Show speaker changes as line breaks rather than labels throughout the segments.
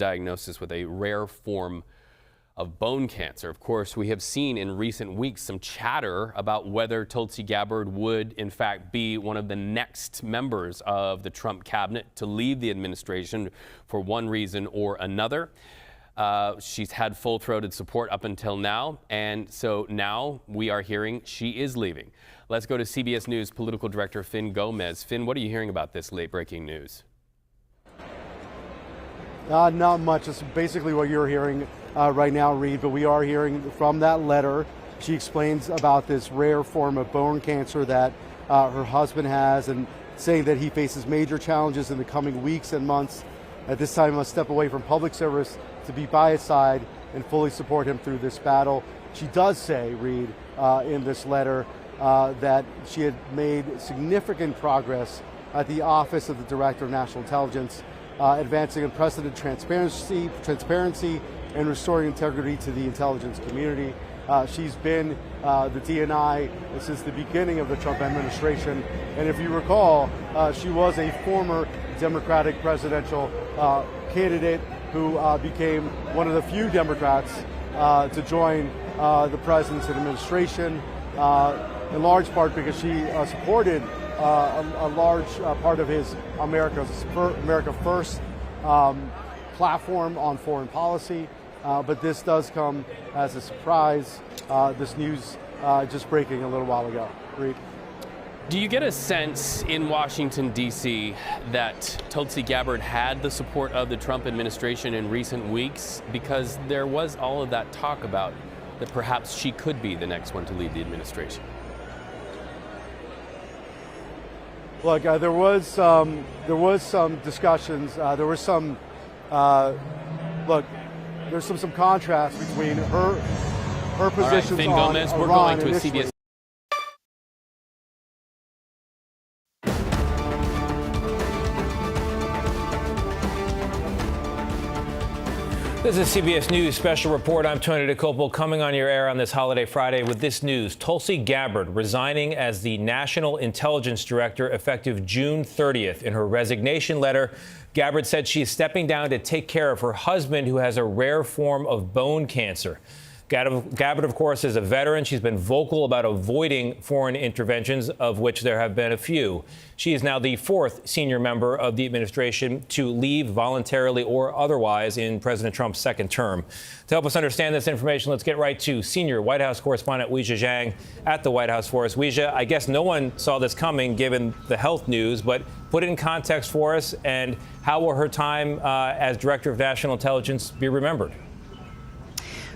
diagnosis with a rare form of bone cancer. Of course, we have seen in recent weeks some chatter about whether Tulsi Gabbard would, in fact, be one of the next members of the Trump cabinet to leave the administration for one reason or another. She's had full-throated support up until now, and so now we are hearing she is leaving. Let's go to CBS News political director Fin Gomez. Fin, what are you hearing about this late-breaking news?
Not much. It's basically what you're hearing right now, Reed, but we are hearing from that letter. She explains about this rare form of bone cancer that her husband has, and saying that he faces major challenges in the coming weeks and months. At this time, must step away from public service to be by his side and fully support him through this battle. She does say, Reed, in this letter, that she had made significant progress at the Office of the Director of National Intelligence, advancing unprecedented transparency and restoring integrity to the intelligence community. She's been the DNI since the beginning of the Trump administration. And if you recall, she was a former Democratic presidential candidate who became one of the few Democrats to join the president's administration, in large part because she supported a large part of his America First platform on foreign policy. But this does come as a surprise. This news just breaking a little while ago. Reed.
Do you get a sense in Washington, D.C. that Tulsi Gabbard had the support of the Trump administration in recent weeks? Because there was all of that talk about that perhaps she could be the next one to lead the administration.
Look, there was some discussions. There was some there's some contrast between her positions
Fin
on
Gomez,
Iran
we're going to a
initially.
CBS.
This is CBS News Special Report. I'm Tony DeCopel, coming on your air on this holiday Friday with this news. Tulsi Gabbard resigning as the National Intelligence Director effective June 30th. In her resignation letter, Gabbard said she is stepping down to take care of her husband, who has a rare form of bone cancer. Gabbard, of course, is a veteran. She's been vocal about avoiding foreign interventions, of which there have been a few. She is now the fourth senior member of the administration to leave voluntarily or otherwise in President Trump's second term. To help us understand this information, let's get right to senior White House correspondent Weijia Zhang at the White House for us. Weijia, I guess no one saw this coming given the health news, but put it in context for us, and how will her time as Director of National Intelligence be remembered?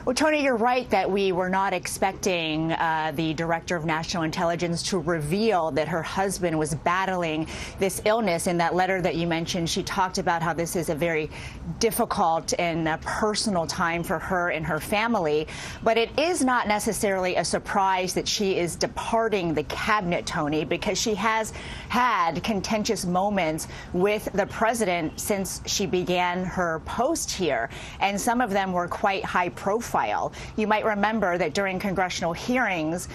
Well, Tony, you're right that we were not expecting the Director of National Intelligence to reveal that her husband was battling this illness. In that letter that you mentioned, she talked about how this is a very difficult and personal time for her and her family. But it is not necessarily a surprise that she is departing the cabinet, Tony, because she has had contentious moments with the president since she began her post here. And some of them were quite high profile. You might remember that during congressional hearings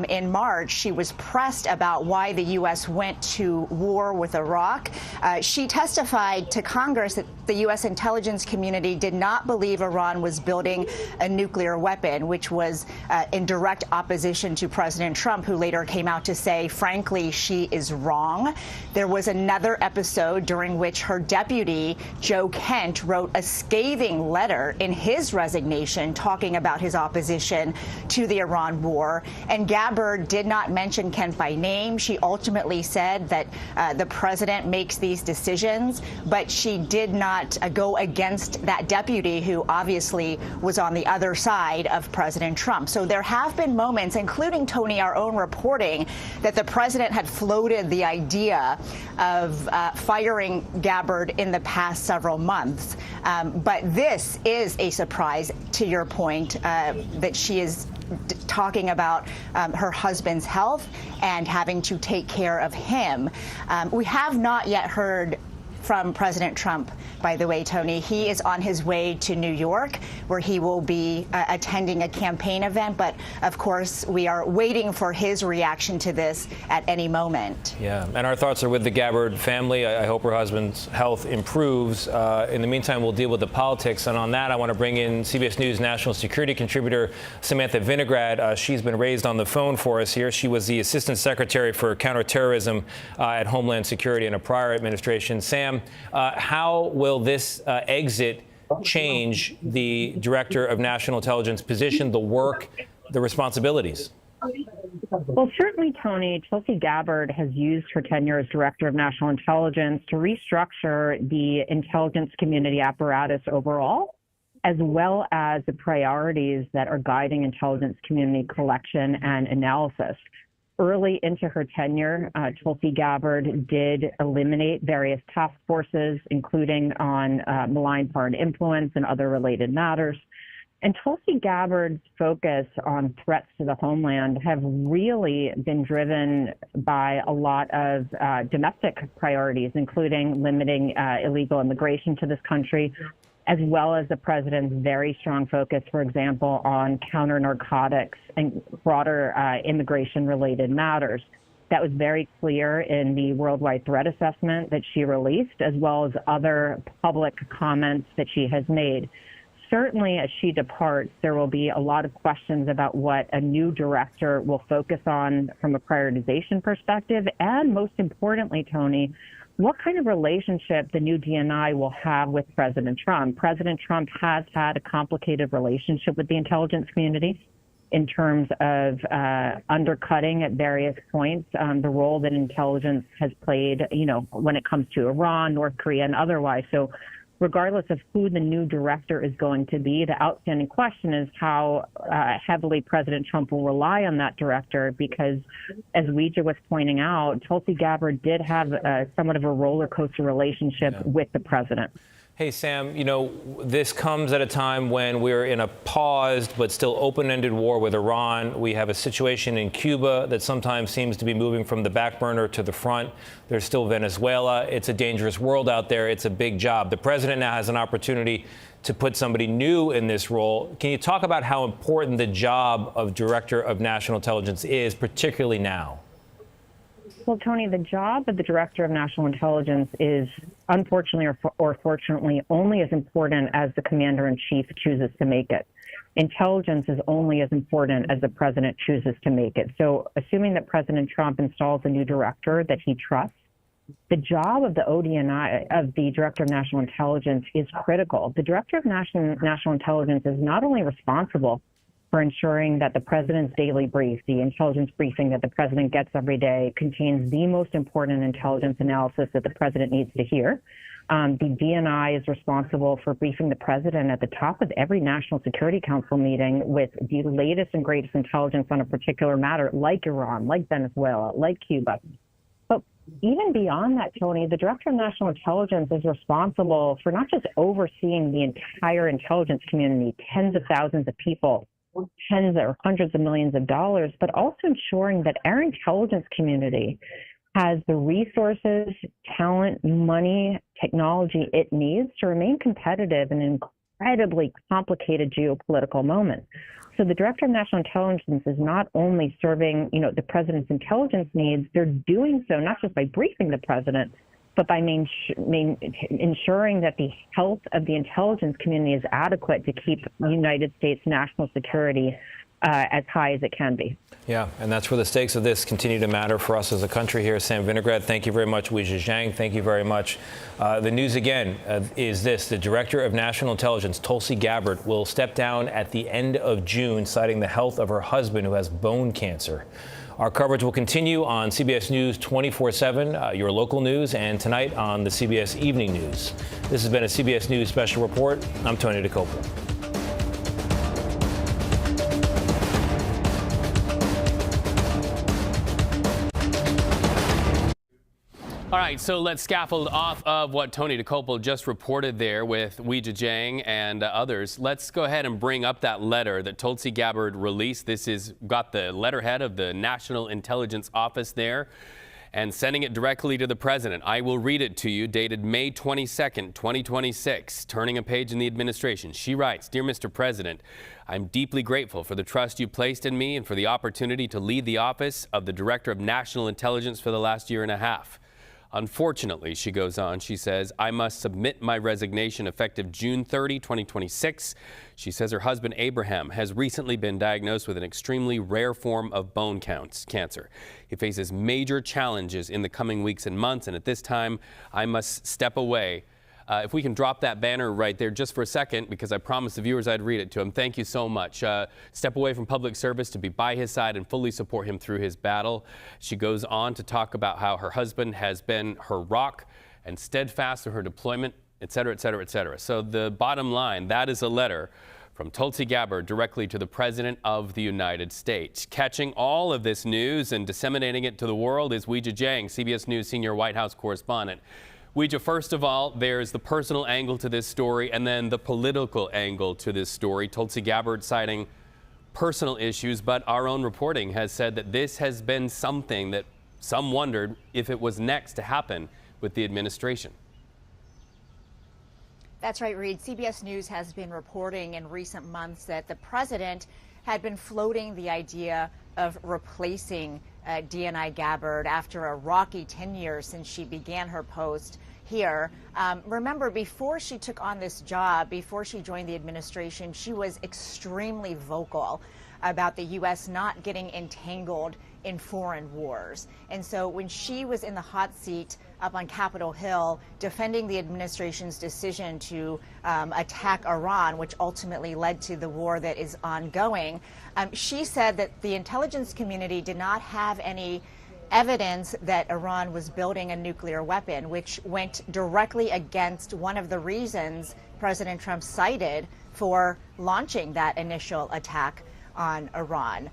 in March, she was pressed about why the U.S. went to war with Iraq. She testified to Congress that the U.S. intelligence community did not believe Iran was building a nuclear weapon, which was in direct opposition to President Trump, who later came out to say, frankly, she is wrong. There was another episode during which her deputy, Joe Kent, wrote a scathing letter in his resignation talking about his opposition to the Iran war. And Gabbard did not mention Kent by name. She ultimately said that the president makes these decisions, but she did not go against that deputy who obviously was on the other side of President Trump. So there have been moments, including, Tony, our own reporting, that the president had floated the idea of firing Gabbard in the past several months. But this is a surprise, to your point, that she is talking about her husband's health and having to take care of him. We have not yet heard from President Trump, by the way, Tony. He is on his way to New York, where he will be attending a campaign event. But of course, we are waiting for his reaction to this at any moment.
Yeah, and our thoughts are with the Gabbard family. I hope her husband's health improves. In the meantime, we'll deal with the politics. And on that, I want to bring in CBS News national security contributor Samantha Vinograd. She's been raised on the phone for us here. She was the Assistant Secretary for Counterterrorism at Homeland Security in a prior administration. Sam, how will this exit change the Director of National Intelligence position, the work, the responsibilities?
Well, certainly, Tony, Tulsi Gabbard has used her tenure as Director of National Intelligence to restructure the intelligence community apparatus overall, as well as the priorities that are guiding intelligence community collection and analysis. Early into her tenure, Tulsi Gabbard did eliminate various task forces, including on malign foreign influence and other related matters. And Tulsi Gabbard's focus on threats to the homeland have really been driven by a lot of domestic priorities, including limiting illegal immigration to this country, as well as the president's very strong focus, for example, on counter-narcotics and broader immigration-related matters. That was very clear in the worldwide threat assessment that she released, as well as other public comments that she has made. Certainly, as she departs, there will be a lot of questions about what a new director will focus on from a prioritization perspective, and most importantly, Tony, what kind of relationship the new DNI will have with President Trump. President Trump has had a complicated relationship with the intelligence community in terms of undercutting at various points the role that intelligence has played, when it comes to Iran, North Korea, and otherwise. So regardless of who the new director is going to be, the outstanding question is how heavily President Trump will rely on that director, because as Weija was pointing out, Tulsi Gabbard did have somewhat of a roller coaster relationship with the president.
Hey, Sam, this comes at a time when we're in a paused but still open-ended war with Iran. We have a situation in Cuba that sometimes seems to be moving from the back burner to the front. There's still Venezuela. It's a dangerous world out there. It's a big job. The president now has an opportunity to put somebody new in this role. Can you talk about how important the job of Director of National Intelligence is, particularly now?
Well, Tony, the job of the Director of National Intelligence is, unfortunately or fortunately, only as important as the Commander-in-Chief chooses to make it. Intelligence is only as important as the President chooses to make it. So assuming that President Trump installs a new director that he trusts, the job of the ODNI, of the Director of National Intelligence, is critical. The Director of National Intelligence is not only responsible for ensuring that the president's daily brief, the intelligence briefing that the president gets every day, contains the most important intelligence analysis that the president needs to hear. The DNI is responsible for briefing the president at the top of every National Security Council meeting with the latest and greatest intelligence on a particular matter, like Iran, like Venezuela, like Cuba. But even beyond that, Tony, the Director of National Intelligence is responsible for not just overseeing the entire intelligence community, tens of thousands of people, tens or hundreds of millions of dollars, but also ensuring that our intelligence community has the resources, talent, money, technology it needs to remain competitive in an incredibly complicated geopolitical moment. So the Director of National Intelligence is not only serving, the president's intelligence needs, they're doing so not just by briefing the president, but by ensuring that the health of the intelligence community is adequate to keep United States national security as high as it can be.
Yeah, and that's where the stakes of this continue to matter for us as a country here. Sam Vinograd, thank you very much. Weija Zhang, thank you very much. The news again is this. The Director of National Intelligence, Tulsi Gabbard, will step down at the end of June, citing the health of her husband, who has bone cancer. Our coverage will continue on CBS News 24/7, your local news, and tonight on the CBS Evening News. This has been a CBS News Special Report. I'm Tony DeCopel.
All right, so let's scaffold off of what Tony DeCopel just reported there with Weija Zhang and others. Let's go ahead and bring up that letter that Tulsi Gabbard released. This is got the letterhead of the National Intelligence Office there. and sending it directly to the president. I will read it to you, dated May 22nd, 2026, turning a page in the administration. She writes, "Dear Mr. President, I'm deeply grateful for the trust you placed in me and for the opportunity to lead the office of the Director of National Intelligence for the last year and a half. Unfortunately," she goes on, she says, "I must submit my resignation effective June 30, 2026. She says her husband, Abraham, has recently been diagnosed with an extremely rare form of bone cancer. He faces major challenges in the coming weeks and months, and at this time, I must step away." If we can drop that banner right there just for a second, because I promised the viewers I'd read it to him. Thank you so much. Step away from public service to be by his side and fully support him through his battle. She goes on to talk about how her husband has been her rock and steadfast through her deployment, et cetera, et cetera, et cetera. So the bottom line, that is a letter from Tulsi Gabbard directly to the President of the United States. Catching all of this news and disseminating it to the world is Weijia Jiang, CBS News senior White House correspondent. Weijia, first of all, there's the personal angle to this story and then the political angle to this story. Tulsi Gabbard citing personal issues, but our own reporting has said that this has been something that some wondered if it was next to happen with the administration.
That's right, Reed. CBS News has been reporting in recent months that the president had been floating the idea of replacing DNI Gabbard after a rocky tenure since she began her post here. Remember, before she took on this job, before she joined the administration, she was extremely vocal about the U.S. not getting entangled in foreign wars. And so when she was in the hot seat up on Capitol Hill defending the administration's decision to attack Iran, which ultimately led to the war that is ongoing, she said that the intelligence community did not have any evidence that Iran was building a nuclear weapon, which went directly against one of the reasons President Trump cited for launching that initial attack on Iran.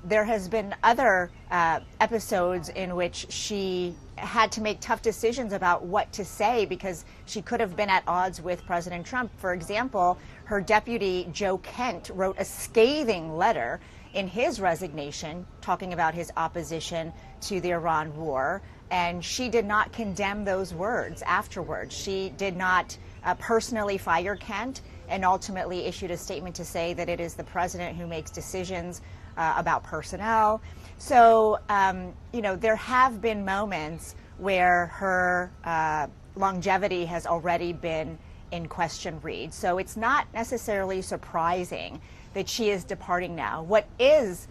There has been other episodes in which she had to make tough decisions about what to say because she could have been at odds with President Trump. For example, her deputy, Joe Kent, wrote a scathing letter in his resignation talking about his opposition to the Iran war, and she did not condemn those words afterwards. She did not personally fire Kent and ultimately issued a statement to say that it is the president who makes decisions about personnel. So, you know, there have been moments where her longevity has already been in question, Reed. So it's not necessarily surprising that she is departing now. What is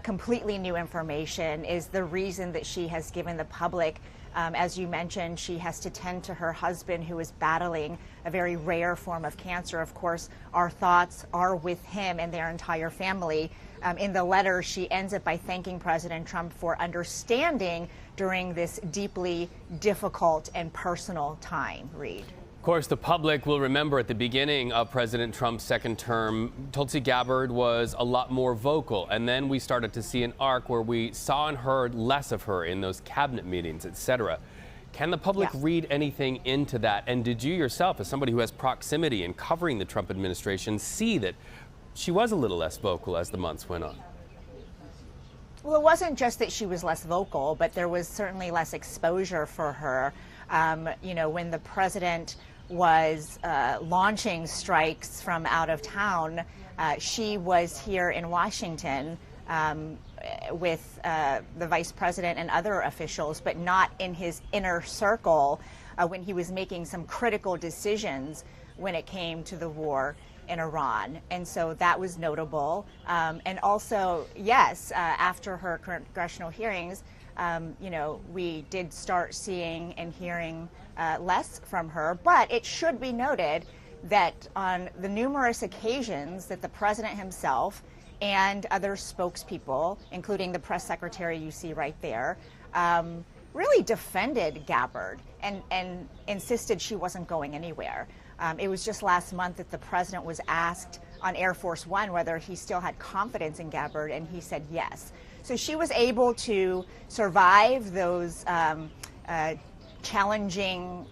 completely new information is the reason that she has given the public. As you mentioned, she has to tend to her husband, who is battling a very rare form of cancer. Of course, our thoughts are with him and their entire family. In the letter, she ends it by thanking President Trump for understanding during this deeply difficult and personal time, Reed.
Of course, the public will remember at the beginning of President Trump's second term, Tulsi Gabbard was a lot more vocal. And then we started to see an arc where we saw and heard less of her in those cabinet meetings, et cetera. Can the public read anything into that? And did you yourself, as somebody who has proximity in covering the Trump administration, see that she was a little less vocal as the months went on?
Well, it wasn't just that she was less vocal, but there was certainly less exposure for her. You know, when the president was launching strikes from out of town, she was here in Washington with the vice president and other officials, but not in his inner circle when he was making some critical decisions when it came to the war in Iran. And so that was notable. And also, yes, after her congressional hearings, you know, we did start seeing and hearing less from her. But it should be noted that on the numerous occasions that the president himself and other spokespeople, including the press secretary you see right there, really defended Gabbard and insisted she wasn't going anywhere. It was just last month that the president was asked on Air Force One whether he still had confidence in Gabbard, and he said yes. So she was able to survive those challenging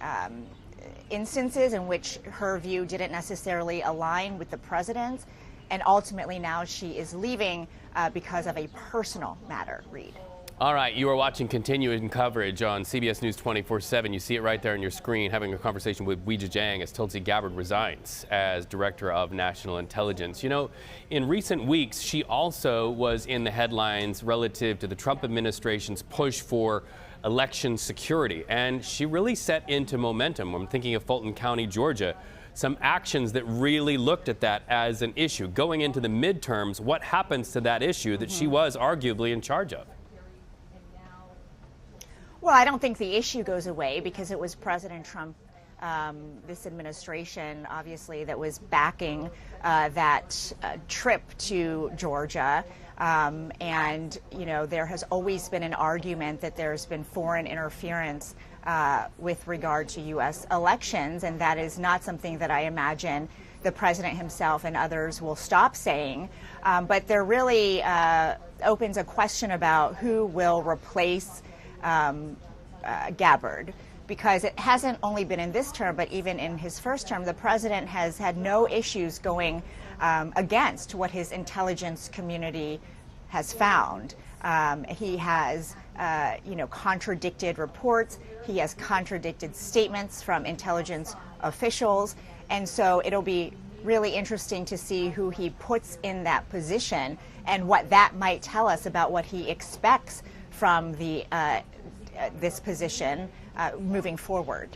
instances in which her view didn't necessarily align with the president's, and ultimately now she is leaving because of a personal matter, Reed.
All right, you are watching continuing coverage on CBS News 24/7. You see it right there on your screen, having a conversation with Weijia Jiang as Tulsi Gabbard resigns as Director of National Intelligence. You know, in recent weeks, she also was in the headlines relative to the Trump administration's push for election security, and she really set into momentum. I'm thinking of Fulton County, Georgia. Some actions that really looked at that as an issue. Going into the midterms, what happens to that issue that she was arguably in charge of?
Well, I don't think the issue goes away because it was President Trump, this administration, obviously, that was backing that trip to Georgia. And, you know, there has always been an argument that there's been foreign interference with regard to U.S. elections, and that is not something that I imagine the president himself and others will stop saying. But there really opens a question about who will replace Gabbard, because it hasn't only been in this term, but even in his first term, the president has had no issues going against what his intelligence community has found. He has, contradicted reports. He has contradicted statements from intelligence officials. And so it'll be really interesting to see who he puts in that position and what that might tell us about what he expects from this position moving forward.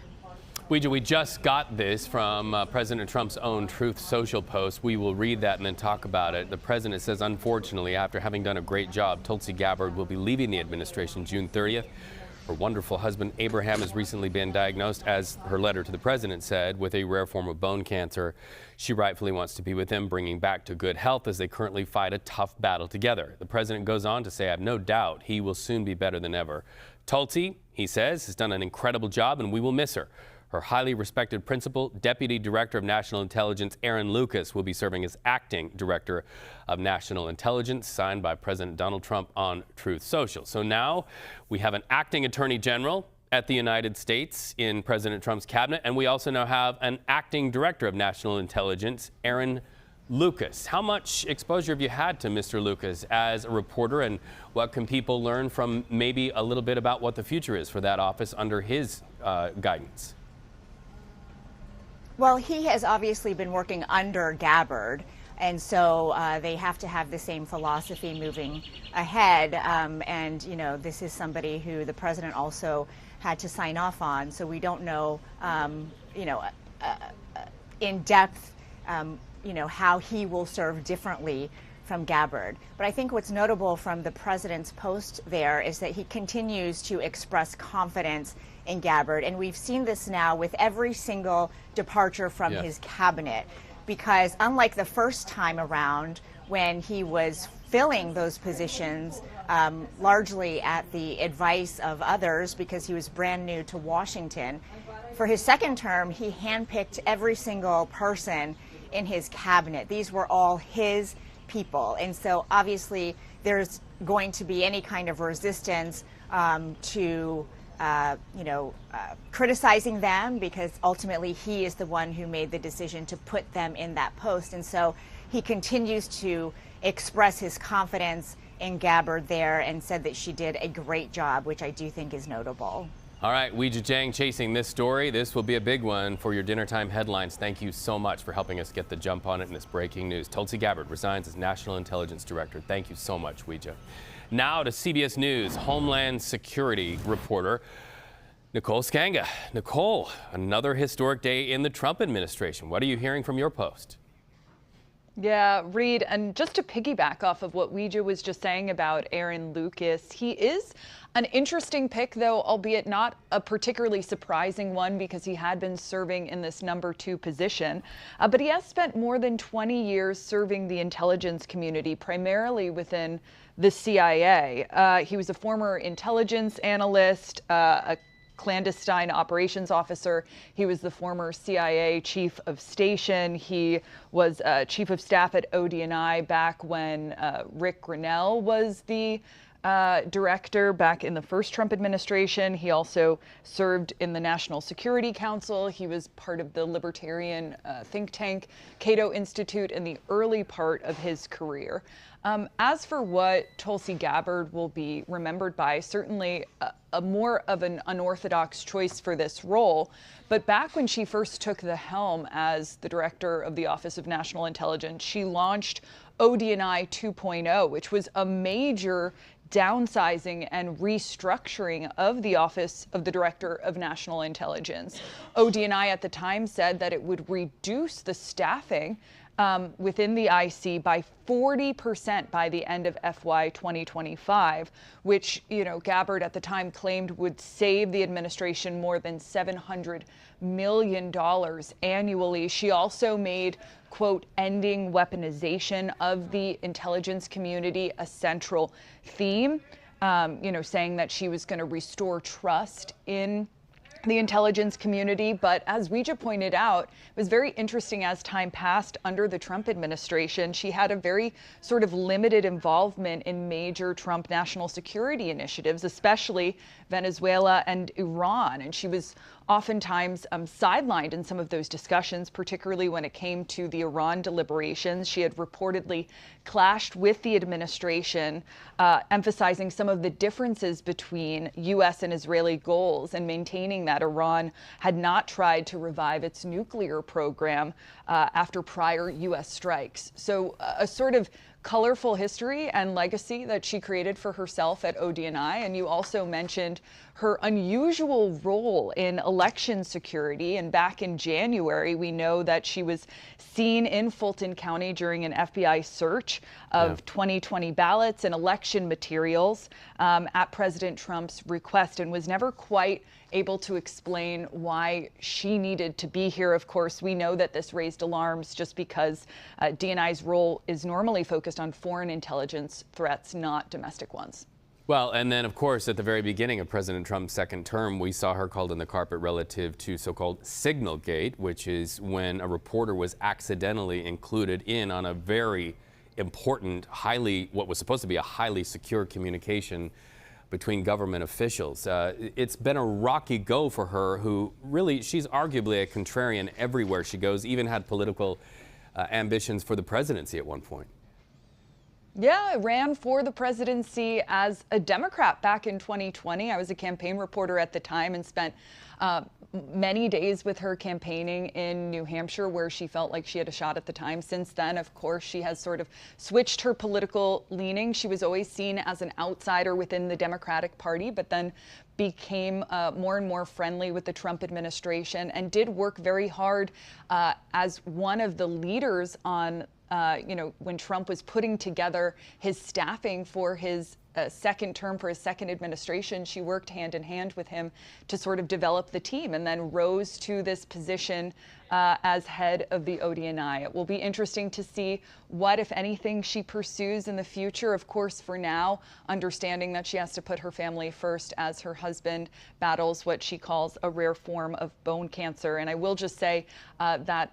Weijia, we just got this from President Trump's own Truth Social post. We will read that and then talk about it. The president says, unfortunately, after having done a great job, Tulsi Gabbard will be leaving the administration June 30th. Her wonderful husband, Abraham, has recently been diagnosed, as her letter to the president said, with a rare form of bone cancer. She rightfully wants to be with him, bringing back to good health as they currently fight a tough battle together. The president goes on to say, I have no doubt he will soon be better than ever. Tulsi, he says, has done an incredible job and we will miss her. Her highly respected principal, Deputy Director of National Intelligence, Aaron Lucas, will be serving as Acting Director of National Intelligence, signed by President Donald Trump on Truth Social. So now we have an Acting Attorney General at the United States in President Trump's cabinet, and we also now have an Acting Director of National Intelligence, Aaron Lucas. How much exposure have you had to Mr. Lucas as a reporter, and what can people learn from maybe a little bit about what the future is for that office under his guidance?
Well, he has obviously been working under Gabbard, and so they have to have the same philosophy moving ahead. And, you know, this is somebody who the president also had to sign off on, so we don't know, in depth, how he will serve differently from Gabbard. But I think what's notable from the president's post there is that he continues to express confidence in Gabbard. And we've seen this now with every single departure from his cabinet, because unlike the first time around when he was filling those positions largely at the advice of others because he was brand new to Washington, for his second term, he handpicked every single person in his cabinet. These were all his people. And so obviously there's going to be any kind of resistance to criticizing them, because ultimately he is the one who made the decision to put them in that post. And so he continues to express his confidence in Gabbard there and said that she did a great job, which I do think is notable.
All right, Weijia Jiang chasing this story. This will be a big one for your dinner time headlines. Thank you so much for helping us get the jump on it in this breaking news. Tulsi Gabbard resigns as National Intelligence Director. Thank you so much, Weijia. Now to CBS News Homeland Security reporter Nicole Skanga. Nicole, another historic day in the Trump administration. What are you hearing from your post?
Yeah, Reed, and just to piggyback off of what Weijia was just saying about Aaron Lucas, he is an interesting pick, though, albeit not a particularly surprising one, because he had been serving in this number 2 position. But he has spent more than 20 years serving the intelligence community, primarily within the CIA. He was a former intelligence analyst, a clandestine operations officer. He was the former CIA chief of station. He was chief of staff at ODNI back when Rick Grinnell was the director back in the first Trump administration. He also served in the National Security Council. He was part of the libertarian think tank Cato Institute in the early part of his career. As for what Tulsi Gabbard will be remembered by, certainly a more of an unorthodox choice for this role. But back when she first took the helm as the director of the Office of National Intelligence, she launched ODNI 2.0, which was a major downsizing and restructuring of the Office of the Director of National Intelligence. ODNI at the time said that it would reduce the staffing within the IC by 40% by the end of FY 2025, which, Gabbard at the time claimed would save the administration more than $700 million annually. She also made, quote, ending weaponization of the intelligence community a central theme, saying that she was going to restore trust in the intelligence community. But as Weija pointed out, it was very interesting as time passed under the Trump administration. She had a very sort of limited involvement in major Trump national security initiatives, especially Venezuela and Iran. And she was oftentimes sidelined in some of those discussions, particularly when it came to the Iran deliberations. She had reportedly clashed with the administration, emphasizing some of the differences between U.S. and Israeli goals and maintaining that Iran had not tried to revive its nuclear program after prior U.S. strikes. So a sort of colorful history and legacy that she created for herself at ODNI. And you also mentioned her unusual role in election security. And back in January, we know that she was seen in Fulton County during an FBI search of 2020 ballots and election materials at President Trump's request, and was never quite able to explain why she needed to be here. Of course, we know that this raised alarms just because DNI's role is normally focused on foreign intelligence threats, not domestic ones.
Well, and then, of course, at the very beginning of President Trump's second term, we saw her called on the carpet relative to so-called Signalgate, which is when a reporter was accidentally included in on a very important, what was supposed to be a highly secure communication between government officials. It's been a rocky go for her, who really, she's arguably a contrarian everywhere she goes, even had political ambitions for the presidency at one point.
Yeah, I ran for the presidency as a Democrat back in 2020. I was a campaign reporter at the time and spent many days with her campaigning in New Hampshire, where she felt like she had a shot at the time. Since then, of course, she has sort of switched her political leaning. She was always seen as an outsider within the Democratic Party, but then became more and more friendly with the Trump administration and did work very hard as one of the leaders on when Trump was putting together his staffing for his second term, for his second administration. She worked hand in hand with him to sort of develop the team, and then rose to this position as head of the ODNI. It will be interesting to see what, if anything, she pursues in the future. Of course, for now, understanding that she has to put her family first as her husband battles what she calls a rare form of bone cancer. And I will just say that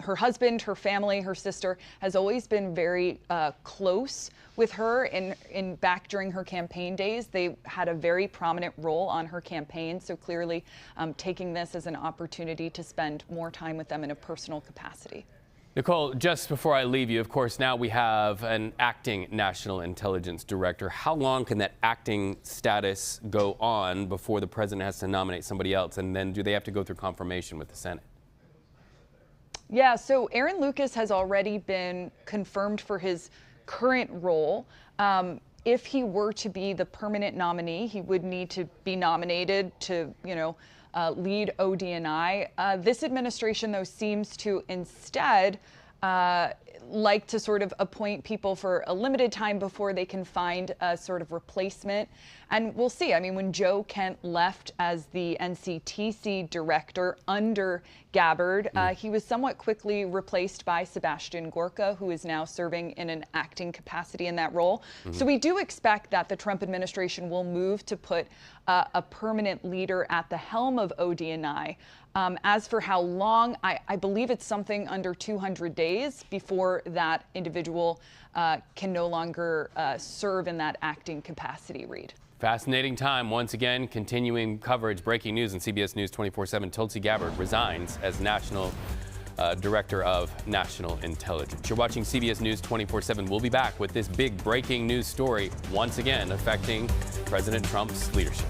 her husband, her family, her sister has always been very close with her in back during her campaign days. They had a very prominent role on her campaign, so clearly taking this as an opportunity to spend more time with them in a personal capacity.
Nicole, just before I leave you, of course, now we have an acting National Intelligence Director. How long can that acting status go on before the president has to nominate somebody else? And then do they have to go through confirmation with the Senate?
Yeah, so Aaron Lucas has already been confirmed for his current role. If he were to be the permanent nominee, he would need to be nominated to, lead ODNI. This administration, though, seems to instead like to sort of appoint people for a limited time before they can find a sort of replacement. And we'll see. I mean, when Joe Kent left as the NCTC director under Gabbard. He was somewhat quickly replaced by Sebastian Gorka, who is now serving in an acting capacity in that role. So we do expect that the Trump administration will move to put a permanent leader at the helm of ODNI. As for how long, I believe it's something under 200 days before that individual can no longer serve in that acting capacity, Reed.
Fascinating time. Once again, continuing coverage, breaking news on CBS News 24/7. Tulsi Gabbard resigns as National Director of National Intelligence. You're watching CBS News 24/7. We'll be back with this big breaking news story once again affecting President Trump's leadership.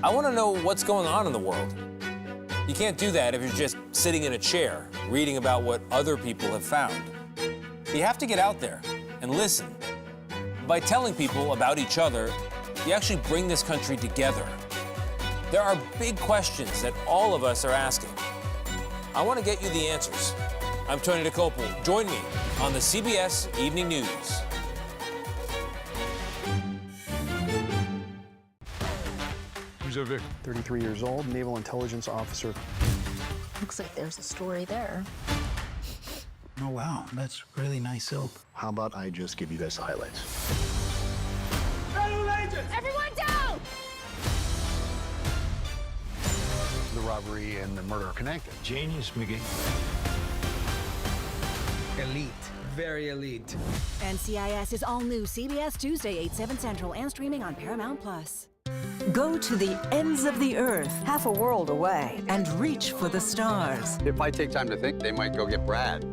I want to know what's going on in the world. You can't do that if you're just sitting in a chair, reading about what other people have found. You have to get out there and listen. By telling people about each other, you actually bring this country together. There are big questions that all of us are asking. I want to get you the answers. I'm Tony DeCopel. Join me on the CBS Evening News.
Who's over there?
33 years old, naval intelligence officer.
Looks like there's a story there.
Oh, wow. That's really nice silk.
How about I just give you guys the highlights?
Everyone down!
The robbery and the murder are connected.
Genius, McGee.
Elite. Very elite.
NCIS is all new CBS Tuesday, 8/7 Central, and streaming on Paramount+. Go to the ends of the earth, half a world away, and reach for the stars.
If I take time to think, they might go get Brad.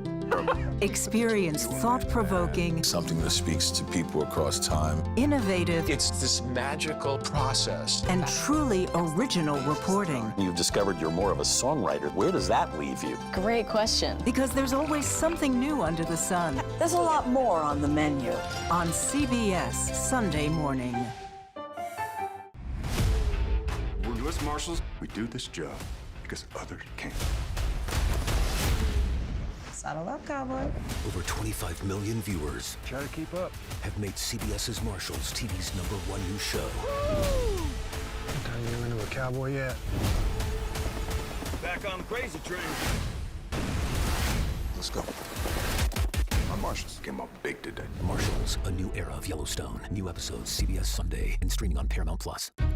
Experience thought-provoking,
Something that speaks to people across time.
innovative,
It's this magical process.
and truly original reporting.
You've discovered you're more of a songwriter. Where does that leave you?
Great question.
Because there's always something new under the sun. There's a lot more on the menu on CBS Sunday morning.
We're U.S. Marshals. We do this job because others can't.
Saddle up, cowboy.
Over 25 million viewers
Try to keep up.
have made CBS's Marshals TV's #1 new show.
Turn you into a cowboy yet?
Back on the crazy train.
Let's go. My Marshals came up big today.
Marshals, a new era of Yellowstone. New episodes CBS Sunday and streaming on Paramount+.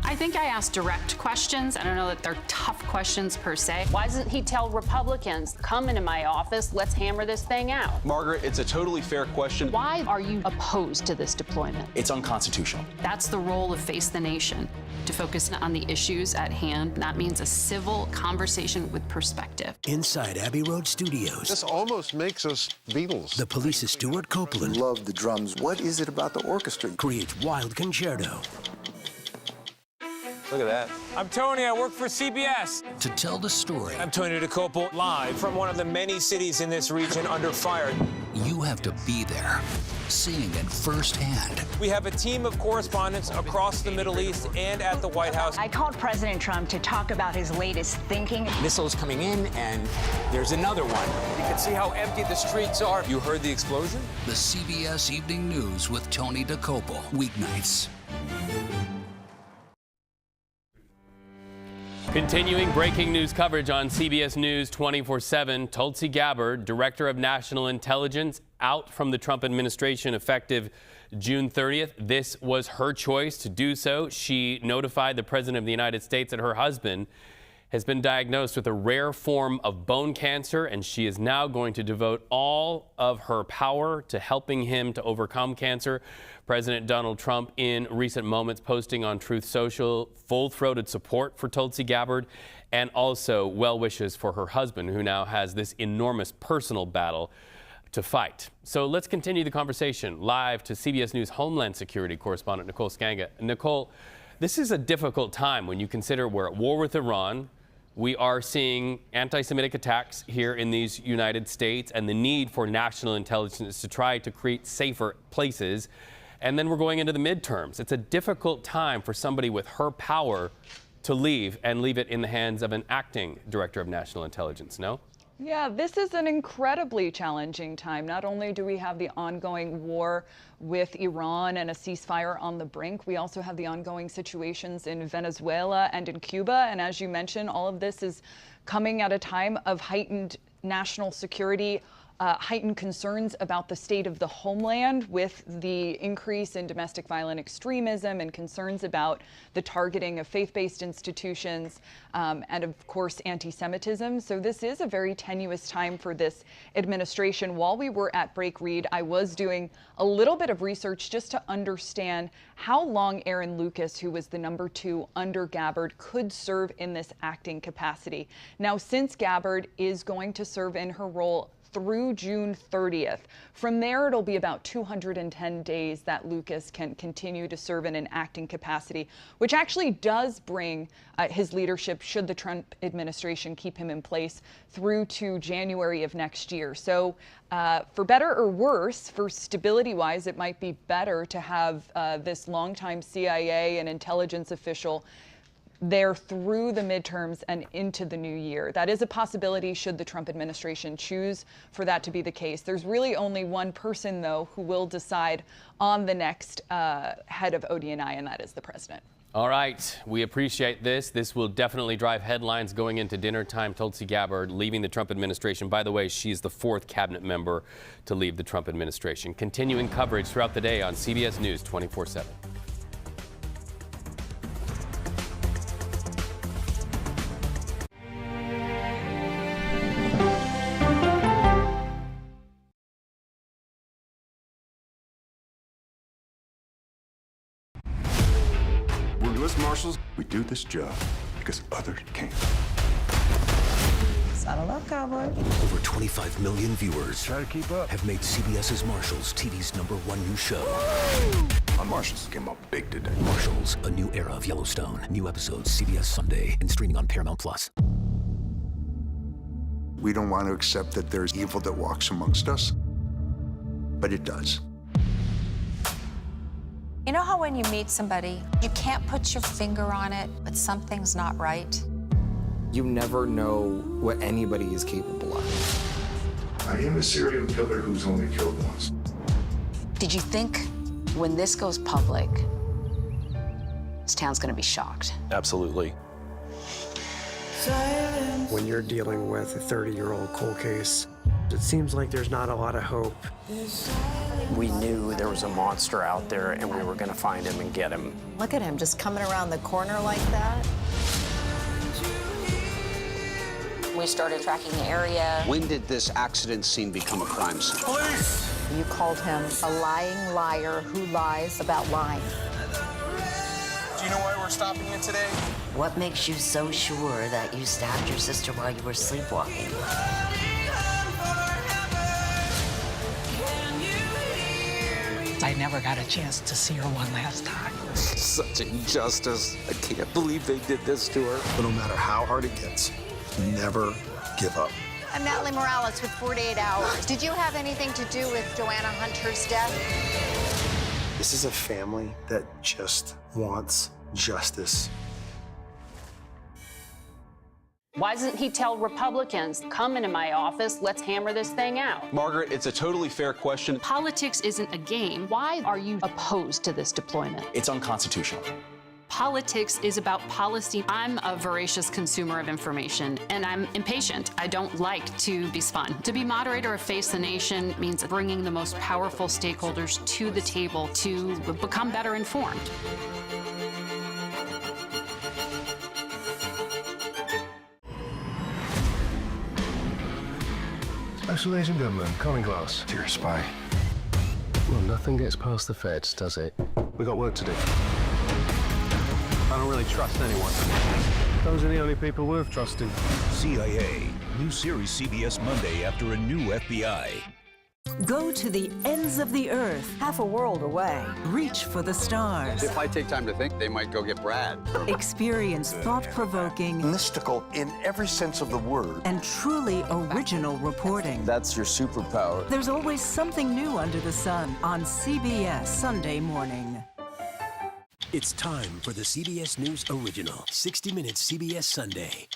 I think I asked direct questions. I don't know that they're tough questions per se. Why doesn't he tell Republicans, come into my office, let's hammer this thing out?
Margaret, it's a totally fair question.
Why are you opposed to this deployment?
It's unconstitutional.
That's the role of Face the Nation, to focus on the issues at hand. That means a civil conversation with perspective.
Inside Abbey Road Studios,
This almost makes us Beatles.
the Police's Stuart Copeland
Love the drums. What is it about the orchestra?
creates Wild Concerto
Look at that. I'm Tony. I work for CBS.
to tell the story.
I'm Tony DeCopel, live from one of the many cities in this region under fire.
You have to be there, seeing it firsthand.
We have a team of correspondents across the Middle East and at the White House.
I called President Trump to talk about his latest thinking.
Missiles coming in, and there's another one. You can see how empty the streets are.
You heard the explosion?
The CBS Evening News with Tony DeCopel, weeknights.
Continuing breaking news coverage on CBS News 24/7, Tulsi Gabbard, Director of National Intelligence, out from the Trump administration effective June 30th. This was her choice to do so. She notified the President of the United States that her husband has been diagnosed with a rare form of bone cancer, and she is now going to devote all of her power to helping him to overcome cancer. President Donald Trump, in recent moments, posting on Truth Social full-throated support for Tulsi Gabbard and also well wishes for her husband, who now has this enormous personal battle to fight. So let's continue the conversation live to CBS News Homeland Security correspondent Nicole Skanga. Nicole, this is a difficult time when you consider we're at war with Iran. We are seeing anti-Semitic attacks here in these United States and the need for national intelligence to try to create safer places. And then we're going into the midterms. It's a difficult time for somebody with her power to leave and leave it in the hands of an acting director of national intelligence, no?
Yeah, this is an incredibly challenging time. Not only do we have the ongoing war with Iran and a ceasefire on the brink, we also have the ongoing situations in Venezuela and in Cuba. And as you mentioned, all of this is coming at a time of heightened national security, heightened concerns about the state of the homeland with the increase in domestic violent extremism and concerns about the targeting of faith-based institutions and, of course, anti-Semitism. So this is a very tenuous time for this administration. While we were at break, Reed, I was doing a little bit of research just to understand how long Aaron Lucas, who was the #2 under Gabbard, could serve in this acting capacity. Now, since Gabbard is going to serve in her role through June 30th. From there, it'll be about 210 days that Lucas can continue to serve in an acting capacity, which actually does bring his leadership, should the Trump administration keep him in place, through to January of next year. So for better or worse, for stability-wise, it might be better to have this longtime CIA and intelligence official there through the midterms and into the new year. That is a possibility should the Trump administration choose for that to be the case. There's really only one person, though, who will decide on the next head of ODNI, and that is the president.
All right, we appreciate this. This will definitely drive headlines going into dinner time. Tulsi Gabbard leaving the Trump administration. By the way, she's the 4th cabinet member to leave the Trump administration. Continuing coverage throughout the day on CBS News 24/7.
U.S. Marshals, we do this job because others can't.
Saddle up, cowboy.
Over 25 million viewers
Try to keep up.
have made CBS's Marshals TV's #1 new show.
Our Marshals came up big today.
Marshals, a new era of Yellowstone. New episodes CBS Sunday and streaming on Paramount+.
We don't want to accept that there's evil that walks amongst us, but it does.
You know how when you meet somebody, you can't put your finger on it, but something's not right?
You never know what anybody is capable of.
I am a serial killer who's only killed once.
Did you think when this goes public, this town's gonna be shocked?
Absolutely.
When you're dealing with a 30-year-old cold case, it seems like there's not a lot of hope.
We knew there was a monster out there and we were going to find him and get him.
Look at him just coming around the corner like that.
We started tracking the area.
When did this accident scene become a crime scene?
Police!
You called him a lying liar who lies about lying.
Do you know why we're stopping you today?
What makes you so sure that you stabbed your sister while you were sleepwalking?
I never got a chance to see her one last time.
Such injustice. I can't believe they did this to her.
But no matter how hard it gets, never give up.
I'm Natalie Morales with 48 Hours. Did you have anything to do with Joanna Hunter's death?
This is a family that just wants justice.
Why doesn't he tell Republicans, come into my office, let's hammer this thing out?
Margaret, it's a totally fair question.
Politics isn't a game. Why are you opposed to this deployment?
It's unconstitutional.
Politics is about policy. I'm a voracious consumer of information, and I'm impatient. I don't like to be spun. To be moderator of Face the Nation means bringing the most powerful stakeholders to the table to become better informed.
Isolation and gentlemen, calling glass.
Dear spy.
Well, nothing gets past the feds, does it? We got work to do. I don't really trust anyone. Those are the only people worth trusting.
CIA. New series CBS Monday after a new FBI.
Go to the ends of the earth, half a world away. Reach for the stars.
If I take time to think, they might go get Brad.
Experience thought-provoking,
Mystical in every sense of the word.
and truly original reporting.
That's your superpower.
There's always something new under the sun on CBS Sunday morning.
It's time for the CBS News original 60 Minutes CBS Sunday.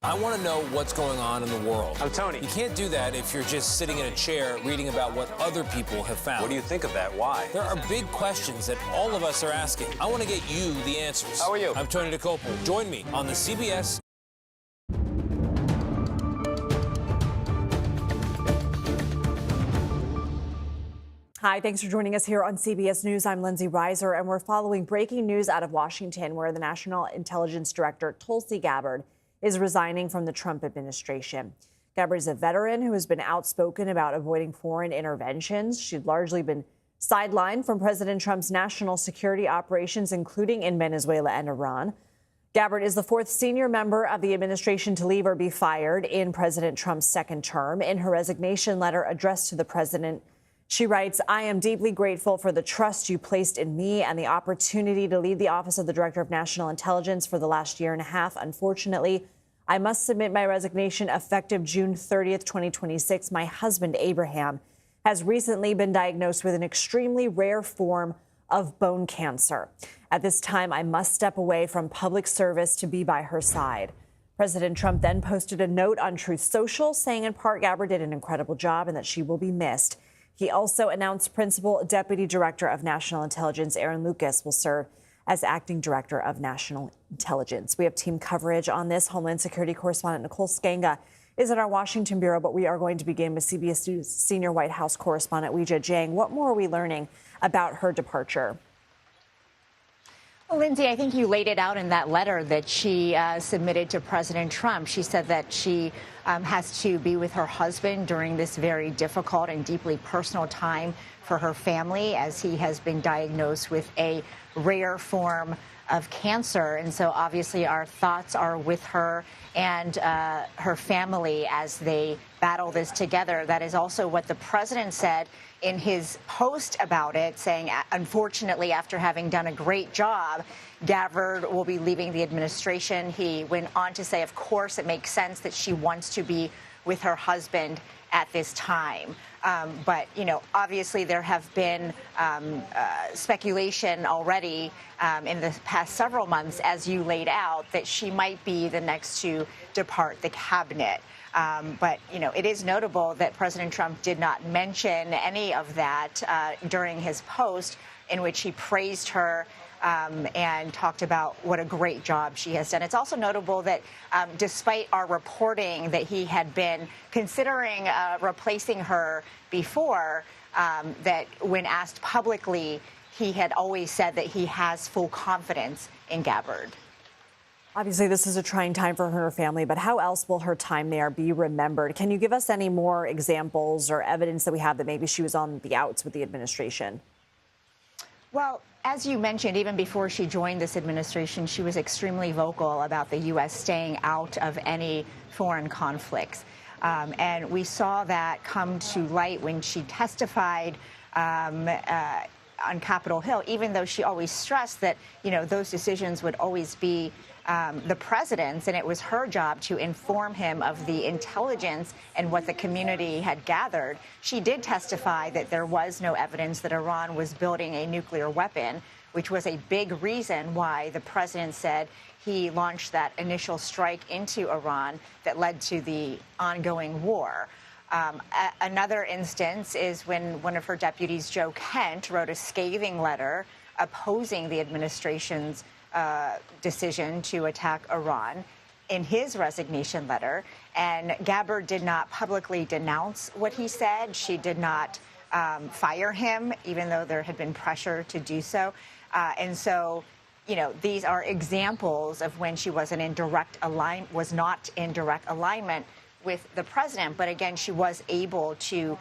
I want to know what's going on in the world.
I'm Tony.
You can't do that if you're just sitting in a chair reading about what other people have found.
What do you think of that? Why?
There are big questions that all of us are asking. I want to get you the answers.
How are you?
I'm Tony DeCopel. Join me on the CBS.
Hi, thanks for joining us here on CBS News. I'm Lindsay Reiser, and we're following breaking news out of Washington, where the National Intelligence Director, Tulsi Gabbard, is resigning from the Trump administration. Gabbard is a veteran who has been outspoken about avoiding foreign interventions. She'd largely been sidelined from President Trump's national security operations, including in Venezuela and Iran. Gabbard is the fourth senior member of the administration to leave or be fired in President Trump's second term. In her resignation letter addressed to the president, she writes, "I am deeply grateful for the trust you placed in me and the opportunity to lead the Office of the Director of National Intelligence for the last year and a half. Unfortunately, I must submit my resignation effective June 30th, 2026. My husband, Abraham, has recently been diagnosed with an extremely rare form of bone cancer. At this time, I must step away from public service to be by her side." President Trump then posted a note on Truth Social saying in part Gabbard did an incredible job and that she will be missed. He also announced Principal Deputy Director of National Intelligence Aaron Lucas will serve as Acting Director of National Intelligence. We have team coverage on this. Homeland Security correspondent Nicole Skanga is at our Washington bureau, but we are going to begin with CBS News senior White House correspondent Weijia Jiang. What more are we learning about her departure?
Well, Lindsay, I think you laid it out in that letter that she submitted to President Trump. She said that she has to be with her husband during this very difficult and deeply personal time for her family, as he has been diagnosed with a rare form of cancer. And so obviously our thoughts are with her and her family as they battle this together. That is also what the president said in his post about it, saying, unfortunately, after having done a great job, Gabbard will be leaving the administration. He went on to say, of course, it makes sense that she wants to be with her husband at this time. But, you know, obviously there have been speculation already in the past several months, as you laid out, that she might be the next to depart the cabinet. But, you know, it is notable that President Trump did not mention any of that during his post, in which he praised her and talked about what a great job she has done. It's also notable that despite our reporting that he had been considering replacing her before, that when asked publicly, he had always said that he has full confidence in Gabbard.
Obviously, this is a trying time for her and her family, but how else will her time there be remembered? Can you give us any more examples or evidence that we have that maybe she was on the outs with the administration? Well, as you mentioned, even before she joined this administration, she was extremely vocal about the U.S. staying out of any foreign conflicts. And we saw that come to light when she testified on Capitol Hill, even though she always stressed that, you know, those decisions would always be the president's, and it was her job to inform him of the intelligence and what the community had gathered. She did testify that there was no evidence that Iran was building a nuclear weapon, which was a big reason why the president said he launched that initial strike into Iran that led to the ongoing war. Another instance is when one of her deputies, Joe Kent, wrote a scathing letter opposing the administration's decision to attack Iran in his resignation letter. And Gabbard did not publicly denounce what he said. She did not fire him, even though there had been pressure to do so. And so, you know, these are examples of when she was not in direct alignment with the president. But again, she was able to,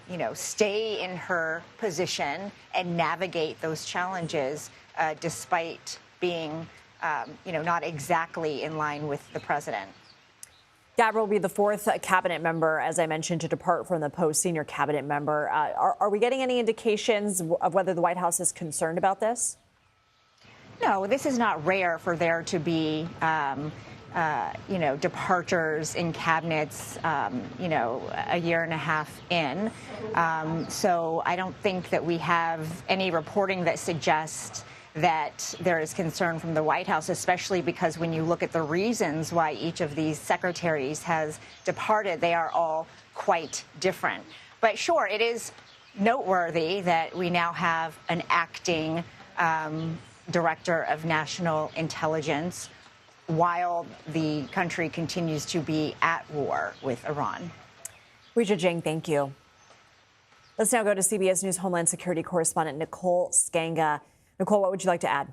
you know, stay in her position and navigate those challenges despite being, you know, not exactly in line with the president. Gabbard will be the fourth cabinet member, as I mentioned, to depart from the post, senior cabinet member. Are we getting any indications of whether the White House is concerned about this?
No, this is not rare for there to be, you know, departures in cabinets, you know, a year and a half in. So I don't think that we have any reporting that suggests that there is concern from the White House, especially because when you look at the reasons why each of these secretaries has departed, they are all quite different. But sure, it is noteworthy that we now have an acting director of national intelligence while the country continues to be at war with Iran.
Rija Jing, thank you. Let's now go to CBS News Homeland Security correspondent Nicole Skanga. Nicole, what would you like to add?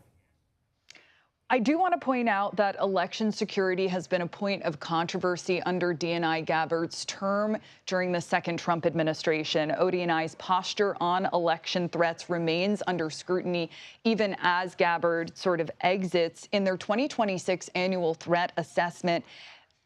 I do want to point out that election security has been a point of controversy under DNI Gabbard's term during the second Trump administration. ODNI's posture on election threats remains under scrutiny, even as Gabbard sort of exits. In their 2026 annual threat assessment,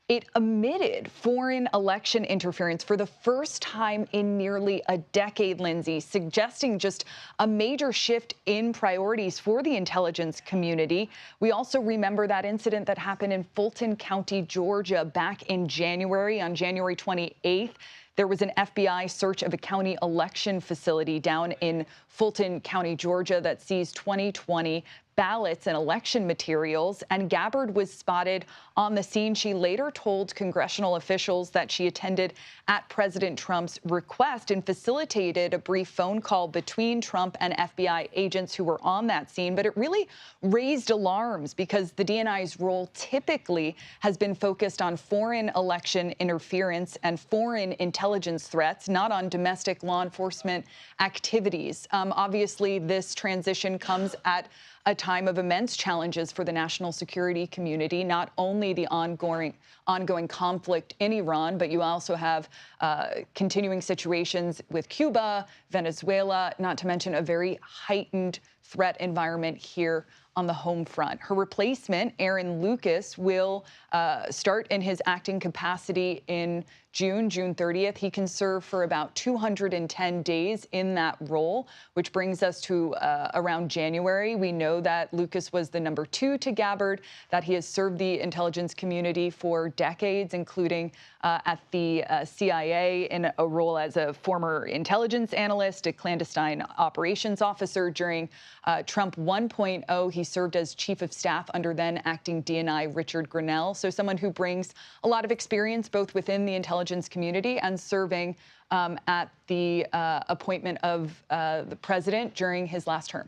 it omitted foreign election interference for the first time in nearly a decade, Lindsay, suggesting just a major shift in priorities for the intelligence community. We also remember that incident that happened in Fulton County, Georgia, back in January, on January 28th. There was an FBI search of a county election facility down in Fulton County, Georgia, that seized 2020 ballots and election materials, and Gabbard was spotted on the scene. She later told congressional officials that she attended at President Trump's request and facilitated a brief phone call between Trump and FBI agents who were on that scene. But it really raised alarms because the DNI's role typically has been focused on foreign election interference and foreign intelligence threats, not on domestic law enforcement activities. Obviously, this transition comes at a time of immense challenges for the national security community, not only the ongoing conflict in Iran, but you also have continuing situations with Cuba, Venezuela, not to mention a very heightened threat environment here on the home front. Her replacement, Aaron Lucas, will start in his acting capacity in June 30th. He can serve for about 210 days in that role, which brings us to around January. We know that Lucas was the number 2 to Gabbard, that he has served the intelligence community for decades, including at the CIA in a role as a former intelligence analyst, a clandestine operations officer. During Trump 1.0, he served as chief of staff under then acting DNI Richard Grenell. So someone who brings a lot of experience both within the intelligence community and serving at the appointment of the president during his last term.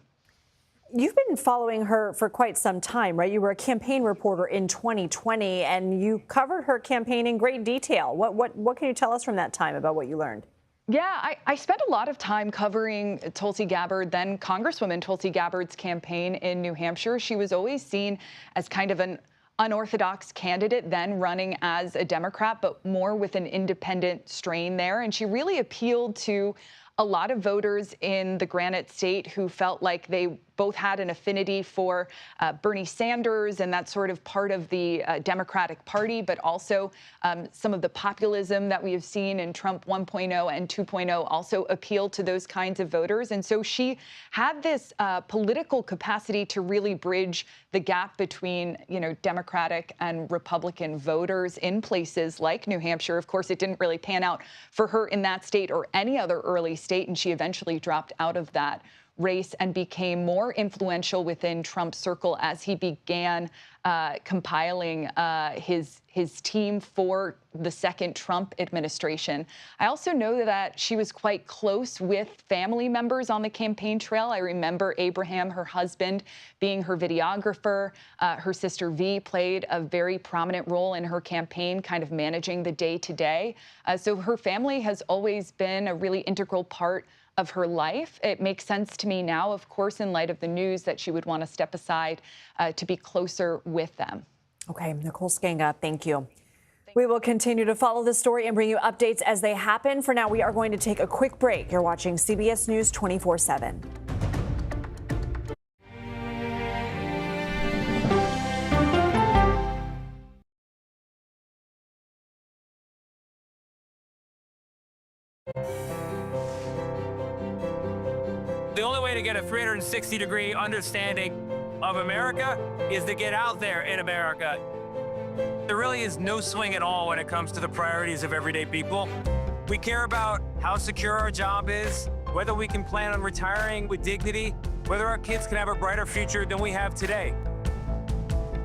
You've been following her for quite some time, right? You were a campaign reporter in 2020, and you covered her campaign in great detail. What can you tell us from that time about what you learned?
Yeah, I spent a lot of time covering Tulsi Gabbard, then Congresswoman Tulsi Gabbard's campaign in New Hampshire. She was always seen as kind of an unorthodox candidate, then running as a Democrat, but more with an independent strain there. And she really appealed to a lot of voters in the Granite State who felt like they both had an affinity for Bernie Sanders and that sort of part of the Democratic Party, but also some of the populism that we have seen in Trump 1.0 and 2.0 also appealed to those kinds of voters. And so she had this political capacity to really bridge the gap between, Democratic and Republican voters in places like New Hampshire. Of course, it didn't really pan out for her in that state or any other early state, and she eventually dropped out of that race and became more influential within Trump's circle as he began compiling his team for the second Trump administration. I also know that she was quite close with family members on the campaign trail. I remember Abraham, her husband, being her videographer. Her sister V played a very prominent role in her campaign, kind of managing the day-to-day. So her family has always been a really integral part of her life. It makes sense to me now, of course, in light of the news, that she would want to step aside to be closer with them.
Okay, Nicole Skanga, thank you. We will continue to follow this story and bring you updates as they happen. For now, we are going to take a quick break. You're watching CBS News 24/7.
The only way to get a 360-degree understanding of America is to get out there in America. There really is no swing at all when it comes to the priorities of everyday people. We care about how secure our job is, whether we can plan on retiring with dignity, whether our kids can have a brighter future than we have today.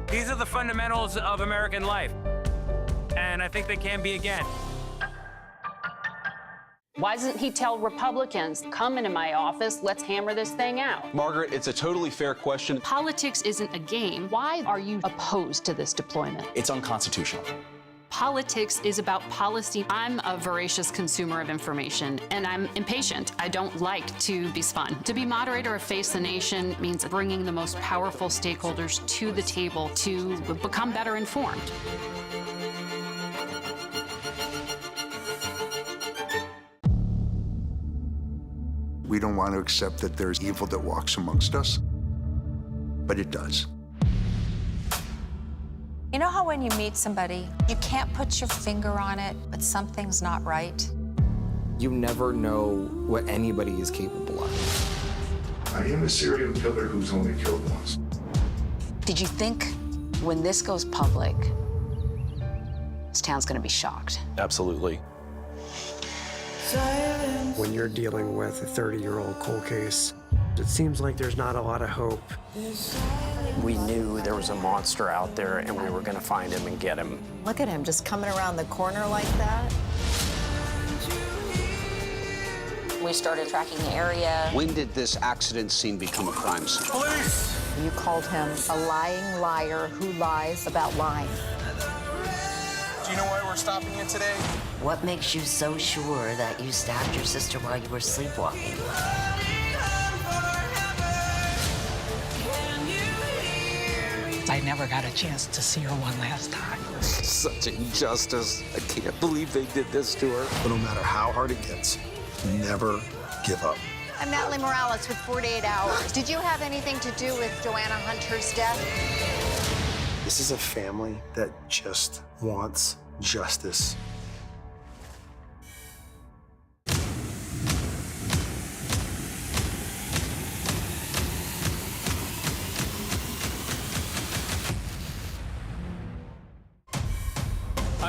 These are the fundamentals of American life, and I think they can be again.
Why doesn't he tell Republicans, come into my office, let's hammer this thing out?
Margaret, it's a totally fair question.
Politics isn't a game. Why are you opposed to this deployment?
It's unconstitutional.
Politics is about policy. I'm a voracious consumer of information, and I'm impatient. I don't like to be spun. To be moderator of Face the Nation means bringing the most powerful stakeholders to the table to become better informed.
We don't want to accept that there's evil that walks amongst us, but it does.
You know how when you meet somebody, you can't put your finger on it, but something's not right?
You never know what anybody is capable of.
I am a serial killer who's only killed once.
Did you think when this goes public, this town's gonna be shocked?
Absolutely.
When you're dealing with a 30-year-old cold case, it seems like there's not a lot of hope. We knew there was a monster out there, and we were going to find him and get him.
Look at him, just coming around the corner like that.
We started tracking the area.
When did this accident scene become a crime scene?
Police!
You called him a lying liar who lies about lying.
Do you know why we're stopping you today?
What makes you so sure that you stabbed your sister while you were sleepwalking? I never got a chance to see her one last time.
Such injustice. I can't believe they did this to her.
But no matter how hard it gets, never give up.
I'm Natalie Morales with 48 Hours. Did you have anything to do with Joanna Hunter's death?
This is a family that just wants justice.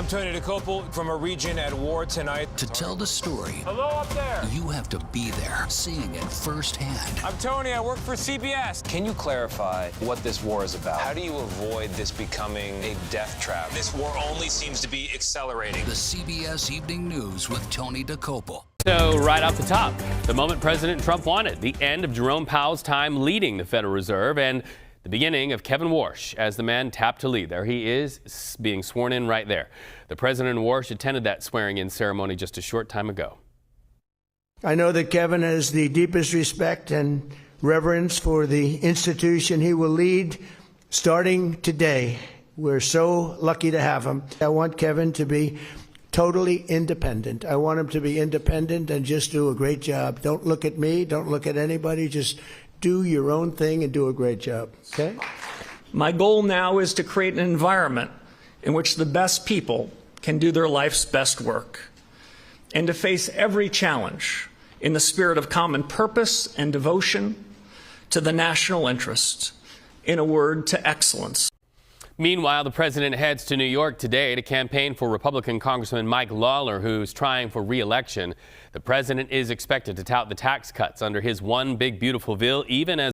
I'm Tony DeCopel from a region at war tonight.
To tell the story,
Hello up there.
you have to be there, seeing it firsthand.
I'm Tony. I work for CBS.
Can you clarify what this war is about? How do you avoid this becoming a death trap?
This war only seems to be accelerating.
The CBS Evening News with Tony DeCopel.
So right off the top, the moment President Trump wanted, the end of Jerome Powell's time leading the Federal Reserve and the beginning of Kevin Warsh as the man tapped to lead. There he is, being sworn in right there. The President and Warsh attended that swearing-in ceremony just a short time ago.
I know that Kevin has the deepest respect and reverence for the institution he will lead starting today. We're so lucky to have him. I want Kevin to be totally independent. I want him to be independent and just do a great job. Don't look at me, don't look at anybody, just do your own thing and do a great job, okay?
My goal now is to create an environment in which the best people can do their life's best work and to face every challenge in the spirit of common purpose and devotion to the national interest. In a word, to excellence.
Meanwhile, the president heads to New York today to campaign for Republican Congressman Mike Lawler, who's trying for re-election. The president is expected to tout the tax cuts under his One Big Beautiful Bill, even as